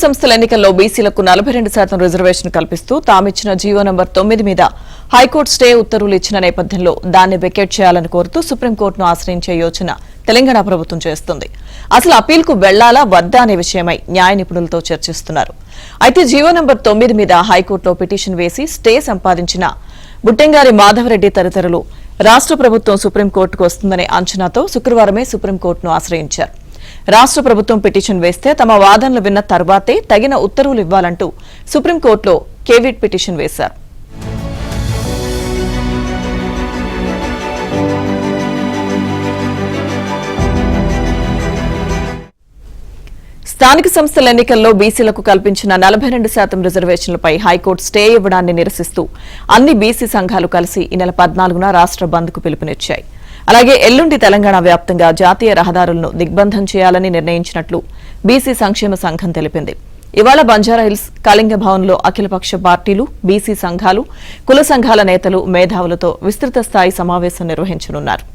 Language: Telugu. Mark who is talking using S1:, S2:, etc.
S1: సంస్థల ఎన్నికల్లో బీసీలకు 42% రిజర్వేషన్ కల్పిస్తూ తామిచ్చిన జీవో నంబర్ 9 మీద హైకోర్టు స్టే ఉత్తర్వులు ఇచ్చిన నేపథ్యంలో దాన్ని వెకేట్ చేయాలని కోరుతూ సుప్రీంకోర్టును ఆశ్రయించే యోచన తెలంగాణ ప్రభుత్వం చేస్తుంది. అసలు అప్పీల్కు వెళ్లాలా వద్దా అనే విషయమై న్యాయ నిపుణులతో చర్చిస్తున్నారు. అయితే జీవో నంబర్ 9 మీద హైకోర్టులో పిటిషన్ వేసి స్టే సంపాదించిన బుట్టెంగారి మాధవరెడ్డి తదితరులు రాష్ట్ర ప్రభుత్వం సుప్రీంకోర్టుకు వస్తుందనే అంచనాతో శుక్రవారమే సుప్రీంకోర్టును ఆశ్రయించారు. రాష్ట్ర ప్రభుత్వం పిటిషన్ వేస్తే తమ వాదనలు విన్న తర్వాతే తగిన ఉత్తర్వులు ఇవ్వాలంటూ సుప్రీంకోర్టులో కేవిట్ పిటిషన్ వేశారు. స్థానిక సంస్థల ఎన్నికల్లో బీసీలకు కల్పించిన 42% రిజర్వేషన్లపై హైకోర్టు స్టే ఇవ్వడాన్ని నిరసిస్తూ అన్ని బీసీ సంఘాలు కలిసి ఈ నెల 14న రాష్ట్ర బంద్కు పిలుపునిచ్చాయి. అలాగే ఎల్లుండి తెలంగాణ వ్యాప్తంగా జాతీయ రహదారులను దిగ్బంధం చేయాలని నిర్ణయించినట్లు బీసీ సంక్షేమ సంఘం తెలిపింది. ఇవాళ బంజారాహిల్స్ కళింగ భవన్లో అఖిలపక్ష పార్టీలు, బీసీ సంఘాలు, కుల సంఘాల నేతలు, మేధావులతో విస్తృత స్థాయి సమావేశం నిర్వహించనున్నారు.